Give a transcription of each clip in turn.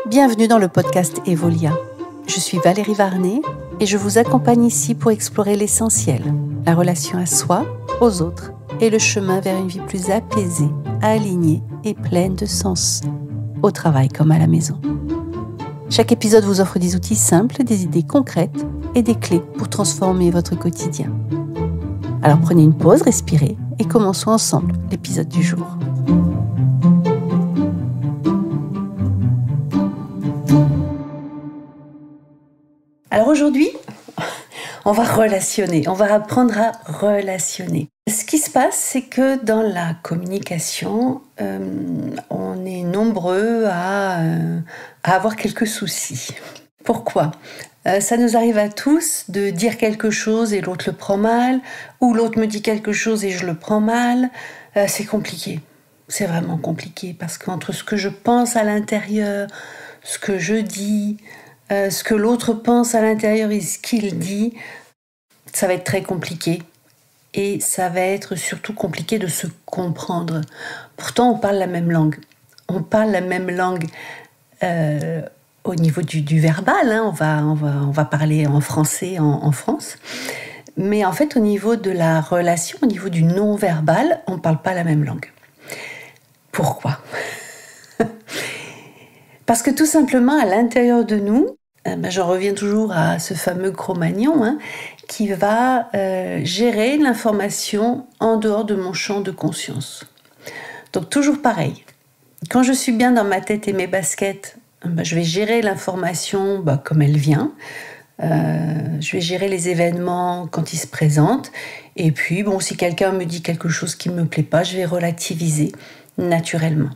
Bienvenue dans le podcast Evolia. Je suis Valérie Varnet et je vous accompagne ici pour explorer l'essentiel, la relation à soi, aux autres et le chemin vers une vie plus apaisée, alignée et pleine de sens, au travail comme à la maison. Chaque épisode vous offre des outils simples, des idées concrètes et des clés pour transformer votre quotidien. Alors prenez une pause, respirez et commençons ensemble l'épisode du jour. Alors aujourd'hui, on va relationner, on va apprendre à relationner. Ce qui se passe, c'est que dans la communication, on est nombreux à avoir quelques soucis. Pourquoi ? Ça nous arrive à tous de dire quelque chose et l'autre le prend mal, ou l'autre me dit quelque chose et je le prends mal. C'est compliqué, c'est vraiment compliqué, parce qu'entre ce que je pense à l'intérieur, ce que je dis, ce que l'autre pense à l'intérieur et ce qu'il dit, ça va être très compliqué. Et ça va être surtout compliqué de se comprendre. Pourtant, on parle la même langue. On parle la même langue au niveau du verbal. Hein. On va parler en français en France. Mais en fait, au niveau de la relation, au niveau du non-verbal, on ne parle pas la même langue. Pourquoi ? Parce que tout simplement, à l'intérieur de nous, je reviens toujours à ce fameux Cro-Magnon, qui va gérer l'information en dehors de mon champ de conscience. Donc toujours pareil, quand je suis bien dans ma tête et mes baskets, je vais gérer l'information comme elle vient. Je vais gérer les événements quand ils se présentent. Et puis, si quelqu'un me dit quelque chose qui ne me plaît pas, je vais relativiser naturellement.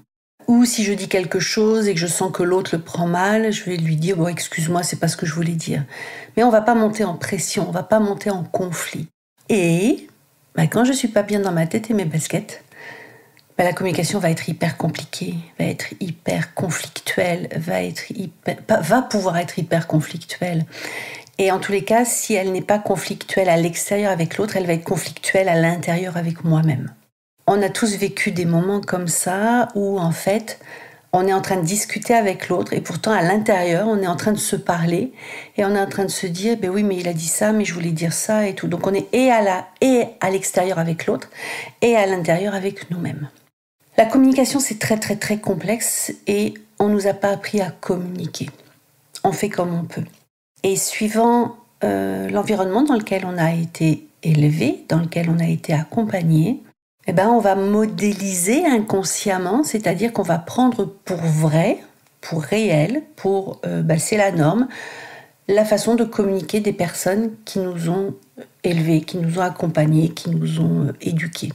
Ou si je dis quelque chose et que je sens que l'autre le prend mal, je vais lui dire « excuse-moi, c'est pas ce que je voulais dire ». Mais on va pas monter en pression, on va pas monter en conflit. Et quand je suis pas bien dans ma tête et mes baskets, la communication va être hyper compliquée, va être hyper conflictuelle, va pouvoir être hyper conflictuelle. Et en tous les cas, si elle n'est pas conflictuelle à l'extérieur avec l'autre, elle va être conflictuelle à l'intérieur avec moi-même. On a tous vécu des moments comme ça où en fait, on est en train de discuter avec l'autre et pourtant à l'intérieur, on est en train de se parler et on est en train de se dire « oui, mais il a dit ça, mais je voulais dire ça » et tout. Donc on est et à l'extérieur avec l'autre et à l'intérieur avec nous-mêmes. La communication, c'est très très très complexe et on ne nous a pas appris à communiquer. On fait comme on peut. Et suivant l'environnement dans lequel on a été élevé, dans lequel on a été accompagné, on va modéliser inconsciemment, c'est-à-dire qu'on va prendre pour vrai, pour réel, c'est la norme, la façon de communiquer des personnes qui nous ont élevés, qui nous ont accompagnés, qui nous ont éduqués.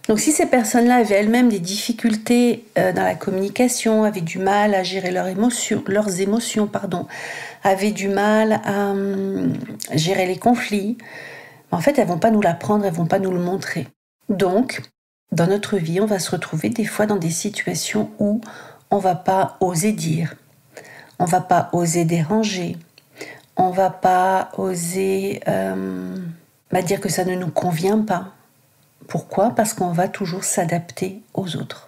Donc si ces personnes-là avaient elles-mêmes des difficultés dans la communication, avaient du mal à gérer leurs émotions, avaient du mal à gérer les conflits, en fait, elles ne vont pas nous l'apprendre, elles ne vont pas nous le montrer. Donc, dans notre vie, on va se retrouver des fois dans des situations où on ne va pas oser dire, on ne va pas oser déranger, on ne va pas oser dire que ça ne nous convient pas. Pourquoi ? Parce qu'on va toujours s'adapter aux autres.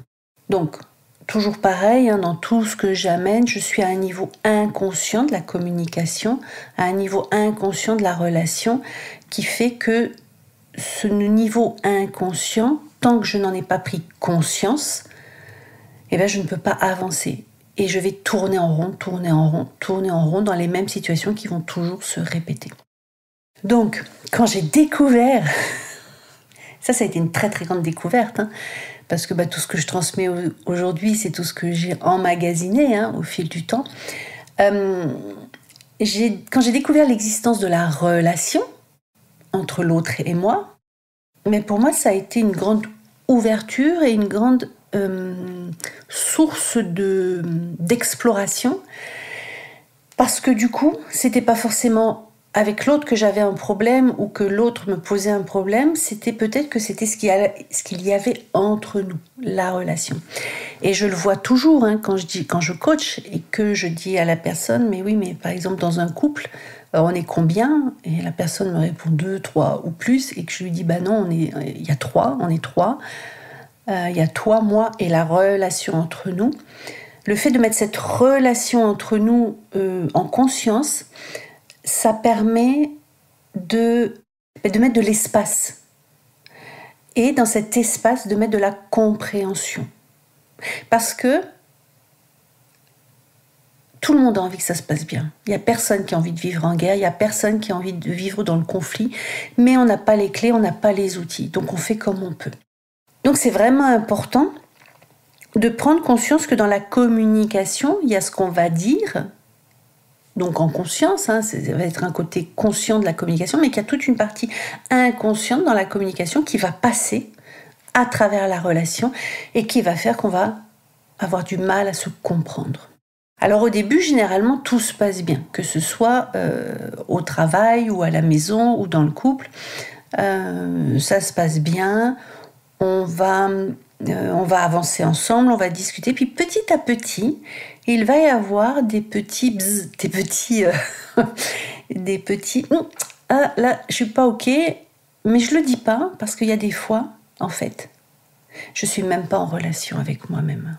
Donc, toujours pareil, dans tout ce que j'amène, je suis à un niveau inconscient de la communication, à un niveau inconscient de la relation, qui fait que ce niveau inconscient, tant que je n'en ai pas pris conscience, je ne peux pas avancer. Et je vais tourner en rond dans les mêmes situations qui vont toujours se répéter. Donc, quand j'ai découvert... Ça a été une très très grande découverte, parce que tout ce que je transmets aujourd'hui, c'est tout ce que j'ai emmagasiné au fil du temps. Quand j'ai découvert l'existence de la relation entre l'autre et moi, mais pour moi, ça a été une grande ouverture et une grande source d'exploration, parce que du coup, c'était pas forcément avec l'autre que j'avais un problème ou que l'autre me posait un problème, c'était peut-être que c'était ce qu'il y avait entre nous, la relation. Et je le vois toujours quand je coach et que je dis à la personne, mais oui, mais par exemple dans un couple, on est combien ? Et la personne me répond 2, 3 ou plus, et que je lui dis, non, on est 3. Il y a toi, moi et la relation entre nous. Le fait de mettre cette relation entre nous en conscience, ça permet de mettre de l'espace. Et dans cet espace, de mettre de la compréhension. Parce que tout le monde a envie que ça se passe bien. Il n'y a personne qui a envie de vivre en guerre, il n'y a personne qui a envie de vivre dans le conflit, mais on n'a pas les clés, on n'a pas les outils, donc on fait comme on peut. Donc c'est vraiment important de prendre conscience que dans la communication, il y a ce qu'on va dire, donc en conscience, ça va être un côté conscient de la communication, mais qu'il y a toute une partie inconsciente dans la communication qui va passer à travers la relation et qui va faire qu'on va avoir du mal à se comprendre. Alors au début, généralement, tout se passe bien, que ce soit au travail ou à la maison ou dans le couple. Ça se passe bien, on va avancer ensemble, on va discuter. Puis petit à petit, il va y avoir des petits bzz, des petits ah là, je suis pas OK, mais je le dis pas parce qu'il y a des fois, en fait, je suis même pas en relation avec moi-même.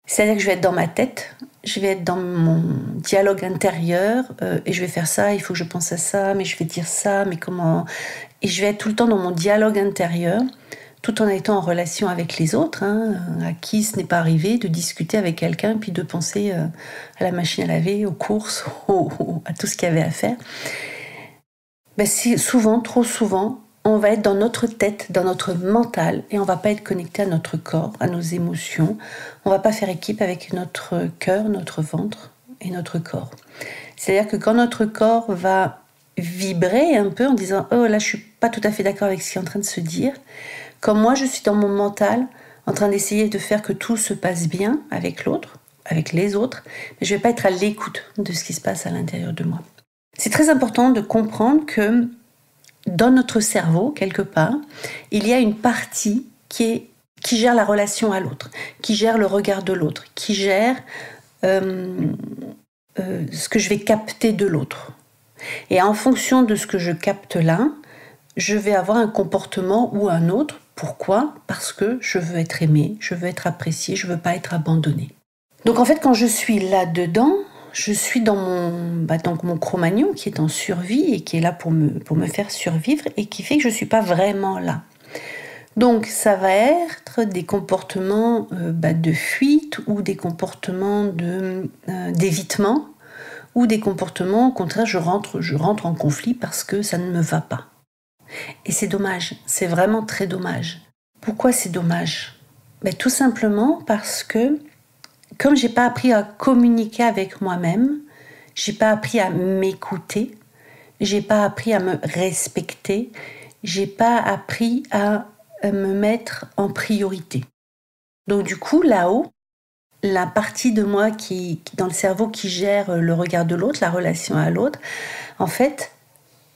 C'est-à-dire que je vais être dans ma tête, je vais être dans mon dialogue intérieur, et je vais faire ça, il faut que je pense à ça, mais je vais dire ça, mais comment... Et je vais être tout le temps dans mon dialogue intérieur, tout en étant en relation avec les autres, à qui ce n'est pas arrivé de discuter avec quelqu'un, puis de penser à la machine à laver, aux courses, à tout ce qu'il y avait à faire. Souvent, trop souvent, on va être dans notre tête, dans notre mental, et on va pas être connecté à notre corps, à nos émotions. On va pas faire équipe avec notre cœur, notre ventre et notre corps. C'est-à-dire que quand notre corps va vibrer un peu en disant « Oh là, je suis pas tout à fait d'accord avec ce qui est en train de se dire », comme moi, je suis dans mon mental, en train d'essayer de faire que tout se passe bien avec l'autre, avec les autres, mais je vais pas être à l'écoute de ce qui se passe à l'intérieur de moi. C'est très important de comprendre que dans notre cerveau, quelque part, il y a une partie qui gère la relation à l'autre, qui gère le regard de l'autre, qui gère ce que je vais capter de l'autre. Et en fonction de ce que je capte là, je vais avoir un comportement ou un autre. Pourquoi ? Parce que je veux être aimée, je veux être appréciée, je veux pas être abandonnée. Donc en fait, quand je suis là-dedans, je suis dans mon Cro-Magnon qui est en survie et qui est là pour me faire survivre et qui fait que je ne suis pas vraiment là. Donc ça va être des comportements de fuite ou des comportements d'évitement ou des comportements, au contraire, je rentre en conflit parce que ça ne me va pas. Et c'est dommage, c'est vraiment très dommage. Pourquoi c'est dommage ? Tout simplement parce que comme j'ai pas appris à communiquer avec moi-même, j'ai pas appris à m'écouter, j'ai pas appris à me respecter, j'ai pas appris à me mettre en priorité. Donc du coup, là-haut, la partie de moi qui dans le cerveau qui gère le regard de l'autre, la relation à l'autre, en fait,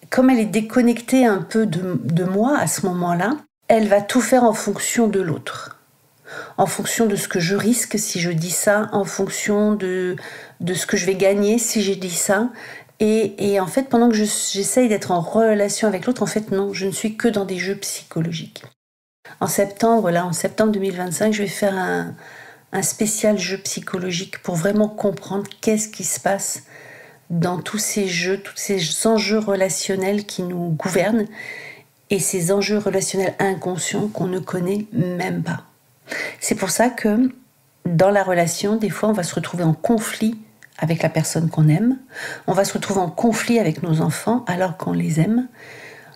comme elle est déconnectée un peu de moi à ce moment-là, elle va tout faire en fonction de l'autre. En fonction de ce que je risque si je dis ça, en fonction de ce que je vais gagner si j'ai dit ça. Et en fait, pendant que j'essaye d'être en relation avec l'autre, en fait, non, je ne suis que dans des jeux psychologiques. En septembre 2025, je vais faire un spécial jeu psychologique pour vraiment comprendre qu'est-ce qui se passe dans tous ces jeux, tous ces enjeux relationnels qui nous gouvernent et ces enjeux relationnels inconscients qu'on ne connaît même pas. C'est pour ça que dans la relation, des fois, on va se retrouver en conflit avec la personne qu'on aime. On va se retrouver en conflit avec nos enfants alors qu'on les aime.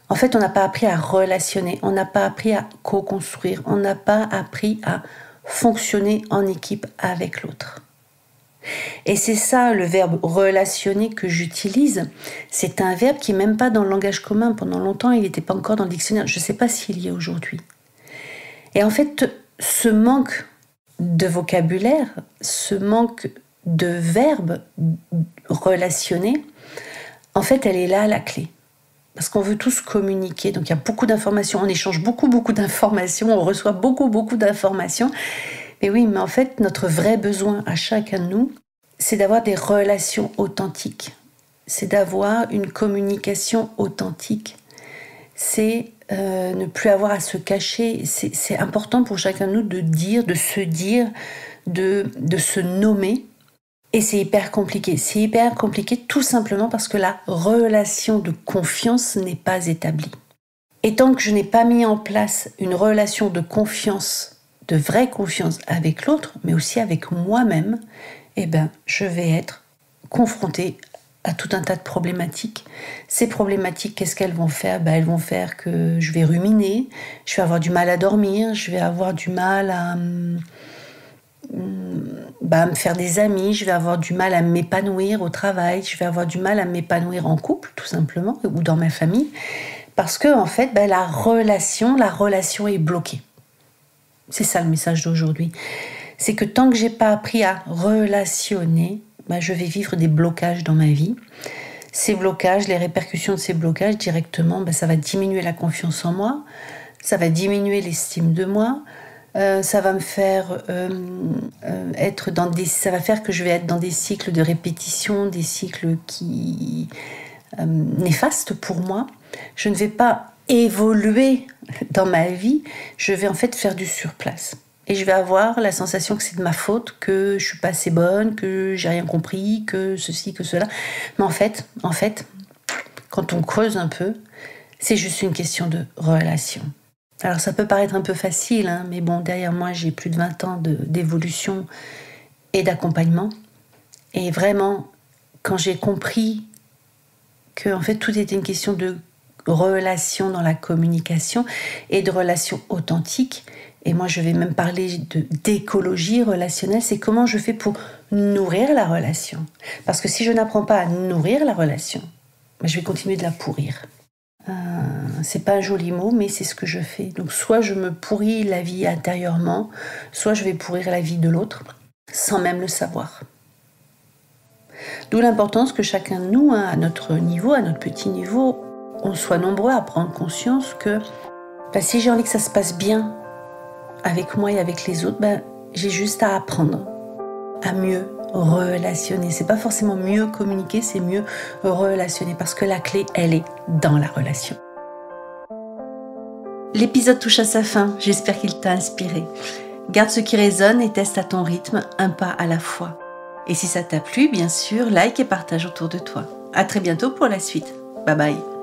En fait, on n'a pas appris à relationner, on n'a pas appris à co-construire, on n'a pas appris à fonctionner en équipe avec l'autre. Et c'est ça le verbe relationner que j'utilise. C'est un verbe qui n'est même pas dans le langage commun. Pendant longtemps, il n'était pas encore dans le dictionnaire. Je ne sais pas s'il y est aujourd'hui. Et en fait, ce manque de vocabulaire, ce manque de verbe relationner, en fait, elle est là la clé. Parce qu'on veut tous communiquer, donc il y a beaucoup d'informations, on échange beaucoup d'informations, on reçoit beaucoup d'informations. Mais oui, mais en fait, notre vrai besoin à chacun de nous, c'est d'avoir des relations authentiques. C'est d'avoir une communication authentique. C'est ne plus avoir à se cacher. C'est important pour chacun de nous de se dire de se nommer. Et c'est hyper compliqué. C'est hyper compliqué tout simplement parce que la relation de confiance n'est pas établie. Et tant que je n'ai pas mis en place une relation de confiance, de vraie confiance avec l'autre, mais aussi avec moi-même, je vais être confrontée à tout un tas de problématiques. Ces problématiques, qu'est-ce qu'elles vont faire ? Elles vont faire que je vais ruminer, je vais avoir du mal à dormir, je vais avoir du mal à me faire des amis, je vais avoir du mal à m'épanouir au travail, je vais avoir du mal à m'épanouir en couple, tout simplement, ou dans ma famille, parce que en fait, la relation est bloquée. C'est ça le message d'aujourd'hui. C'est que tant que j'ai pas appris à relationner, je vais vivre des blocages dans ma vie. Ces blocages, les répercussions de ces blocages directement, ça va diminuer la confiance en moi, ça va diminuer l'estime de moi, ça va me faire ça va faire que je vais être dans des cycles de répétition, des cycles qui néfastes pour moi. Je ne vais pas évoluer dans ma vie, je vais en fait faire du surplace. Et je vais avoir la sensation que c'est de ma faute, que je suis pas assez bonne, que j'ai rien compris, que ceci, que cela. Mais en fait, quand on creuse un peu, c'est juste une question de relation. Alors ça peut paraître un peu facile, mais bon, derrière moi, j'ai plus de 20 ans d'évolution et d'accompagnement. Et vraiment, quand j'ai compris que en fait, tout était une question de relation dans la communication et de relation authentique, et moi je vais même parler d'écologie relationnelle, c'est comment je fais pour nourrir la relation. Parce que si je n'apprends pas à nourrir la relation, je vais continuer de la pourrir. C'est pas un joli mot, mais c'est ce que je fais. Donc soit je me pourris la vie intérieurement, soit je vais pourrir la vie de l'autre, sans même le savoir. D'où l'importance que chacun de nous, à notre niveau, à notre petit niveau, on soit nombreux à prendre conscience que si j'ai envie que ça se passe bien avec moi et avec les autres, j'ai juste à apprendre à mieux relationner. C'est pas forcément mieux communiquer, c'est mieux relationner parce que la clé, elle est dans la relation. L'épisode touche à sa fin, j'espère qu'il t'a inspiré. Garde ce qui résonne et teste à ton rythme, un pas à la fois. Et si ça t'a plu, bien sûr, like et partage autour de toi. À très bientôt pour la suite. Bye bye.